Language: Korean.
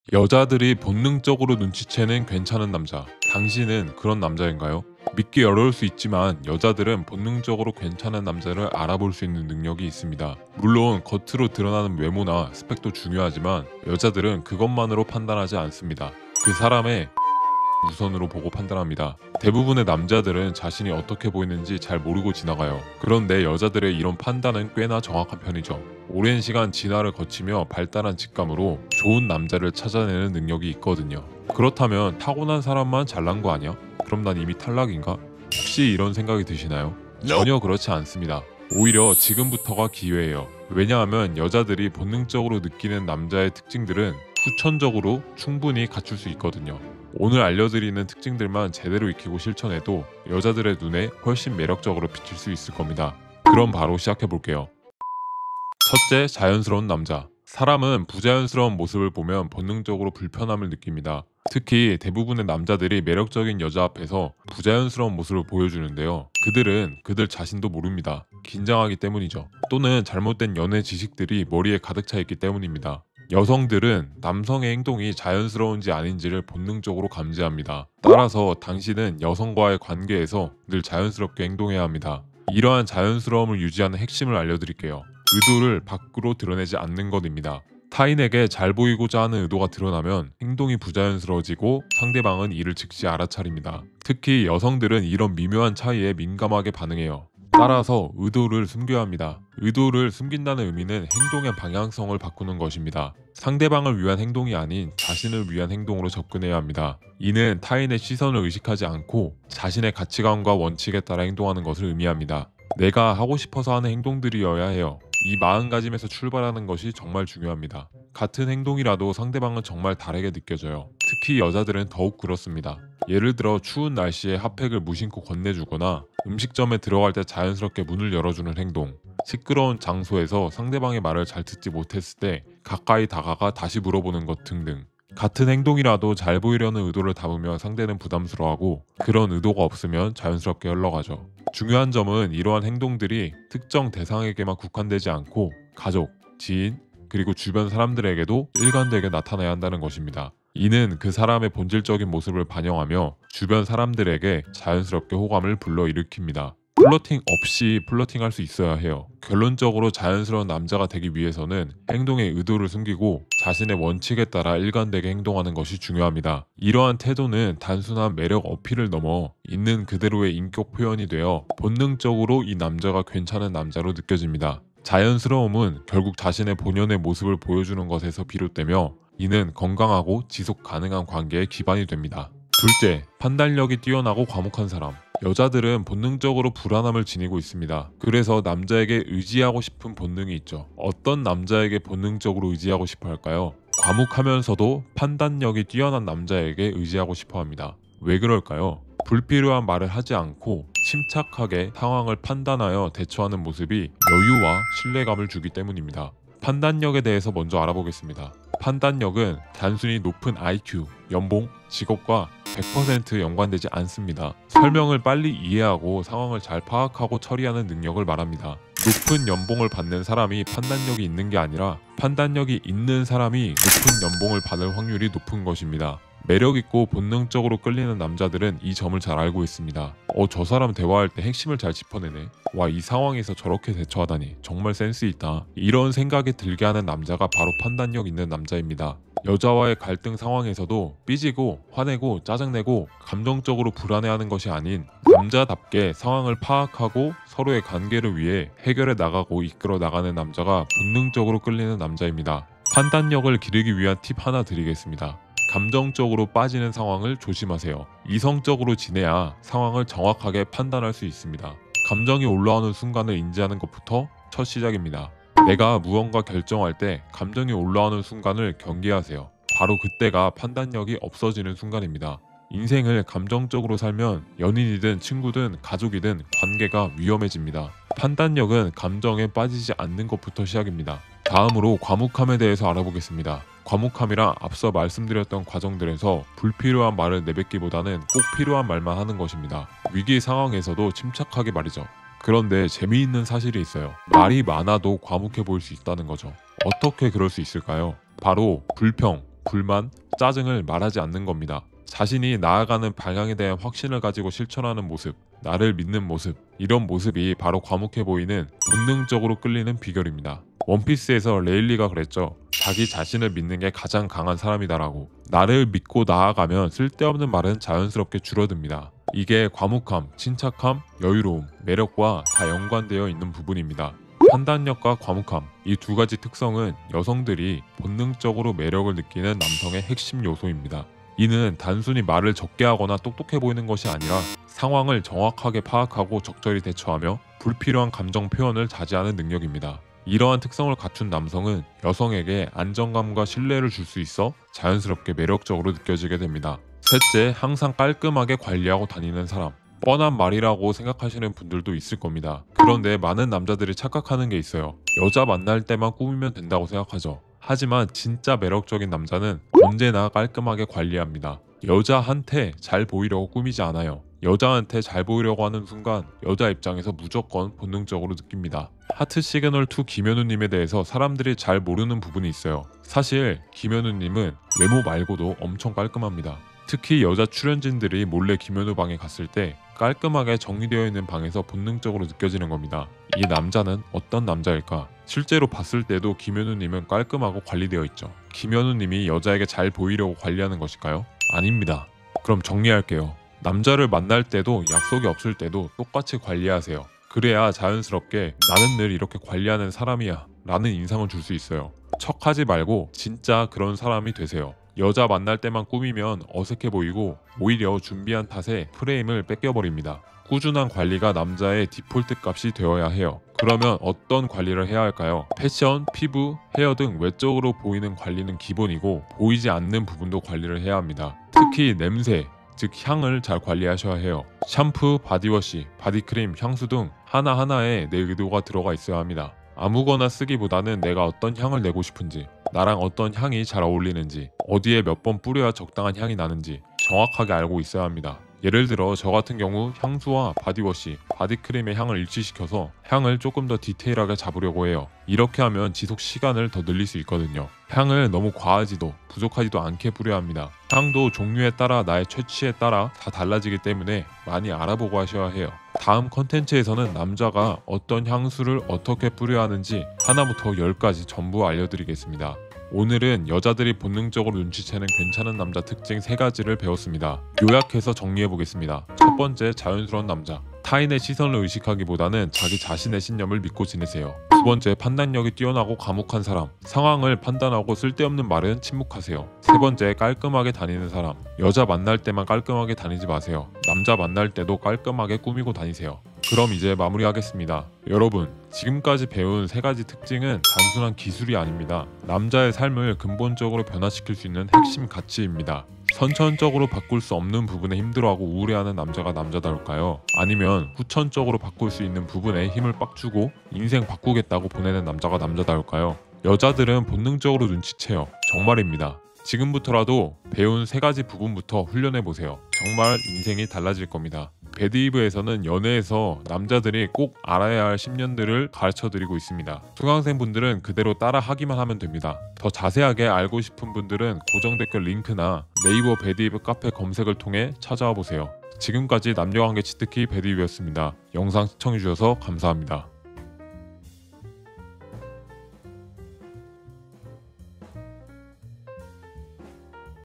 여자들이 본능적으로 눈치채는 괜찮은 남자. 당신은 그런 남자인가요? 믿기 어려울 수 있지만 여자들은 본능적으로 괜찮은 남자를 알아볼 수 있는 능력이 있습니다. 물론 겉으로 드러나는 외모나 스펙도 중요하지만 여자들은 그것만으로 판단하지 않습니다. 그 사람의 우선으로 보고 판단합니다. 대부분의 남자들은 자신이 어떻게 보이는지 잘 모르고 지나가요. 그런데 여자들의 이런 판단은 꽤나 정확한 편이죠. 오랜 시간 진화를 거치며 발달한 직감으로 좋은 남자를 찾아내는 능력이 있거든요. 그렇다면 타고난 사람만 잘난 거 아니야? 그럼 난 이미 탈락인가? 혹시 이런 생각이 드시나요? 전혀 그렇지 않습니다. 오히려 지금부터가 기회예요. 왜냐하면 여자들이 본능적으로 느끼는 남자의 특징들은 후천적으로 충분히 갖출 수 있거든요. 오늘 알려드리는 특징들만 제대로 익히고 실천해도 여자들의 눈에 훨씬 매력적으로 비칠 수 있을 겁니다. 그럼 바로 시작해볼게요. 첫째, 자연스러운 남자. 사람은 부자연스러운 모습을 보면 본능적으로 불편함을 느낍니다. 특히 대부분의 남자들이 매력적인 여자 앞에서 부자연스러운 모습을 보여주는데요. 그들은 그들 자신도 모릅니다. 긴장하기 때문이죠. 또는 잘못된 연애 지식들이 머리에 가득 차 있기 때문입니다. 여성들은 남성의 행동이 자연스러운지 아닌지를 본능적으로 감지합니다. 따라서 당신은 여성과의 관계에서 늘 자연스럽게 행동해야 합니다. 이러한 자연스러움을 유지하는 핵심을 알려드릴게요. 의도를 밖으로 드러내지 않는 것입니다. 타인에게 잘 보이고자 하는 의도가 드러나면 행동이 부자연스러워지고 상대방은 이를 즉시 알아차립니다. 특히 여성들은 이런 미묘한 차이에 민감하게 반응해요. 따라서 의도를 숨겨야 합니다. 의도를 숨긴다는 의미는 행동의 방향성을 바꾸는 것입니다. 상대방을 위한 행동이 아닌 자신을 위한 행동으로 접근해야 합니다. 이는 타인의 시선을 의식하지 않고 자신의 가치관과 원칙에 따라 행동하는 것을 의미합니다. 내가 하고 싶어서 하는 행동들이어야 해요. 이 마음가짐에서 출발하는 것이 정말 중요합니다. 같은 행동이라도 상대방은 정말 다르게 느껴져요. 특히 여자들은 더욱 그렇습니다. 예를 들어 추운 날씨에 핫팩을 무심코 건네주거나 음식점에 들어갈 때 자연스럽게 문을 열어주는 행동, 시끄러운 장소에서 상대방의 말을 잘 듣지 못했을 때 가까이 다가가 다시 물어보는 것 등등. 같은 행동이라도 잘 보이려는 의도를 담으면 상대는 부담스러워하고 그런 의도가 없으면 자연스럽게 흘러가죠. 중요한 점은 이러한 행동들이 특정 대상에게만 국한되지 않고 가족, 지인, 그리고 주변 사람들에게도 일관되게 나타나야 한다는 것입니다. 이는 그 사람의 본질적인 모습을 반영하며 주변 사람들에게 자연스럽게 호감을 불러일으킵니다. 플러팅 없이 플러팅할 수 있어야 해요. 결론적으로 자연스러운 남자가 되기 위해서는 행동의 의도를 숨기고 자신의 원칙에 따라 일관되게 행동하는 것이 중요합니다. 이러한 태도는 단순한 매력 어필을 넘어 있는 그대로의 인격 표현이 되어 본능적으로 이 남자가 괜찮은 남자로 느껴집니다. 자연스러움은 결국 자신의 본연의 모습을 보여주는 것에서 비롯되며 이는 건강하고 지속 가능한 관계의 기반이 됩니다. 둘째, 판단력이 뛰어나고 과묵한 사람. 여자들은 본능적으로 불안함을 지니고 있습니다. 그래서 남자에게 의지하고 싶은 본능이 있죠. 어떤 남자에게 본능적으로 의지하고 싶어 할까요? 과묵하면서도 판단력이 뛰어난 남자에게 의지하고 싶어 합니다. 왜 그럴까요? 불필요한 말을 하지 않고 침착하게 상황을 판단하여 대처하는 모습이 여유와 신뢰감을 주기 때문입니다. 판단력에 대해서 먼저 알아보겠습니다. 판단력은 단순히 높은 IQ, 연봉, 직업과 100% 연관되지 않습니다. 설명을 빨리 이해하고 상황을 잘 파악하고 처리하는 능력을 말합니다. 높은 연봉을 받는 사람이 판단력이 있는 게 아니라 판단력이 있는 사람이 높은 연봉을 받을 확률이 높은 것입니다. 매력있고 본능적으로 끌리는 남자들은 이 점을 잘 알고 있습니다. 저 사람 대화할 때 핵심을 잘 짚어내네. 와, 이 상황에서 저렇게 대처하다니 정말 센스 있다. 이런 생각이 들게 하는 남자가 바로 판단력 있는 남자입니다. 여자와의 갈등 상황에서도 삐지고 화내고 짜증내고 감정적으로 불안해하는 것이 아닌 남자답게 상황을 파악하고 서로의 관계를 위해 해결해 나가고 이끌어 나가는 남자가 본능적으로 끌리는 남자입니다. 판단력을 기르기 위한 팁 하나 드리겠습니다. 감정적으로 빠지는 상황을 조심하세요. 이성적으로 지내야 상황을 정확하게 판단할 수 있습니다. 감정이 올라오는 순간을 인지하는 것부터 첫 시작입니다. 내가 무언가 결정할 때 감정이 올라오는 순간을 경계하세요. 바로 그때가 판단력이 없어지는 순간입니다. 인생을 감정적으로 살면 연인이든 친구든 가족이든 관계가 위험해집니다. 판단력은 감정에 빠지지 않는 것부터 시작입니다. 다음으로 과묵함에 대해서 알아보겠습니다. 과묵함이란 앞서 말씀드렸던 과정들에서 불필요한 말을 내뱉기보다는 꼭 필요한 말만 하는 것입니다. 위기 상황에서도 침착하게 말이죠. 그런데 재미있는 사실이 있어요. 말이 많아도 과묵해 보일 수 있다는 거죠. 어떻게 그럴 수 있을까요? 바로 불평, 불만, 짜증을 말하지 않는 겁니다. 자신이 나아가는 방향에 대한 확신을 가지고 실천하는 모습, 나를 믿는 모습, 이런 모습이 바로 과묵해 보이는 본능적으로 끌리는 비결입니다. 원피스에서 레일리가 그랬죠. 자기 자신을 믿는 게 가장 강한 사람이다라고. 나를 믿고 나아가면 쓸데없는 말은 자연스럽게 줄어듭니다. 이게 과묵함, 침착함, 여유로움, 매력과 다 연관되어 있는 부분입니다. 판단력과 과묵함, 이 두 가지 특성은 여성들이 본능적으로 매력을 느끼는 남성의 핵심 요소입니다. 이는 단순히 말을 적게 하거나 똑똑해 보이는 것이 아니라 상황을 정확하게 파악하고 적절히 대처하며 불필요한 감정 표현을 자제하는 능력입니다. 이러한 특성을 갖춘 남성은 여성에게 안정감과 신뢰를 줄 수 있어 자연스럽게 매력적으로 느껴지게 됩니다. 셋째, 항상 깔끔하게 관리하고 다니는 사람. 뻔한 말이라고 생각하시는 분들도 있을 겁니다. 그런데 많은 남자들이 착각하는 게 있어요. 여자 만날 때만 꾸미면 된다고 생각하죠. 하지만 진짜 매력적인 남자는 언제나 깔끔하게 관리합니다. 여자한테 잘 보이려고 꾸미지 않아요. 여자한테 잘 보이려고 하는 순간 여자 입장에서 무조건 본능적으로 느낍니다. 하트 시그널 2 김현우님에 대해서 사람들이 잘 모르는 부분이 있어요. 사실 김현우님은 외모 말고도 엄청 깔끔합니다. 특히 여자 출연진들이 몰래 김현우 방에 갔을 때 깔끔하게 정리되어 있는 방에서 본능적으로 느껴지는 겁니다. 이 남자는 어떤 남자일까? 실제로 봤을 때도 김현우님은 깔끔하고 관리되어 있죠. 김현우님이 여자에게 잘 보이려고 관리하는 것일까요? 아닙니다. 그럼 정리할게요. 남자를 만날 때도 약속이 없을 때도 똑같이 관리하세요. 그래야 자연스럽게 나는 늘 이렇게 관리하는 사람이야 라는 인상을 줄 수 있어요. 척하지 말고 진짜 그런 사람이 되세요. 여자 만날 때만 꾸미면 어색해 보이고 오히려 준비한 탓에 프레임을 뺏겨버립니다. 꾸준한 관리가 남자의 디폴트 값이 되어야 해요. 그러면 어떤 관리를 해야 할까요? 패션, 피부, 헤어 등 외적으로 보이는 관리는 기본이고 보이지 않는 부분도 관리를 해야 합니다. 특히 냄새, 즉 향을 잘 관리하셔야 해요. 샴푸, 바디워시, 바디크림, 향수 등 하나하나에 내 의도가 들어가 있어야 합니다. 아무거나 쓰기보다는 내가 어떤 향을 내고 싶은지, 나랑 어떤 향이 잘 어울리는지, 어디에 몇 번 뿌려야 적당한 향이 나는지 정확하게 알고 있어야 합니다. 예를 들어 저 같은 경우 향수와 바디워시, 바디크림의 향을 일치시켜서 향을 조금 더 디테일하게 잡으려고 해요. 이렇게 하면 지속 시간을 더 늘릴 수 있거든요. 향을 너무 과하지도 부족하지도 않게 뿌려야 합니다. 향도 종류에 따라 나의 취취에 따라 다 달라지기 때문에 많이 알아보고 하셔야 해요. 다음 컨텐츠에서는 남자가 어떤 향수를 어떻게 뿌려야 하는지 하나부터 10까지 전부 알려드리겠습니다. 오늘은 여자들이 본능적으로 눈치채는 괜찮은 남자 특징 3가지를 배웠습니다. 요약해서 정리해보겠습니다. 첫 번째, 자연스러운 남자. 타인의 시선을 의식하기보다는 자기 자신의 신념을 믿고 지내세요. 두 번째, 판단력이 뛰어나고 과묵한 사람. 상황을 판단하고 쓸데없는 말은 침묵하세요. 세 번째, 깔끔하게 다니는 사람. 여자 만날 때만 깔끔하게 다니지 마세요. 남자 만날 때도 깔끔하게 꾸미고 다니세요. 그럼 이제 마무리하겠습니다. 여러분, 지금까지 배운 3가지 특징은 단순한 기술이 아닙니다. 남자의 삶을 근본적으로 변화시킬 수 있는 핵심 가치입니다. 선천적으로 바꿀 수 없는 부분에 힘들어하고 우울해하는 남자가 남자다울까요? 아니면 후천적으로 바꿀 수 있는 부분에 힘을 빡 주고 인생 바꾸겠다고 보내는 남자가 남자다울까요? 여자들은 본능적으로 눈치채요. 정말입니다. 지금부터라도 배운 3가지 부분부터 훈련해보세요. 정말 인생이 달라질 겁니다. 배드이브에서는 연애에서 남자들이 꼭 알아야 할 10년들을 가르쳐드리고 있습니다. 수강생분들은 그대로 따라 하기만 하면 됩니다. 더 자세하게 알고 싶은 분들은 고정 댓글 링크나 네이버 배드이브 카페 검색을 통해 찾아와 보세요. 지금까지 남녀관계 치트키 배드이브였습니다. 영상 시청해주셔서 감사합니다.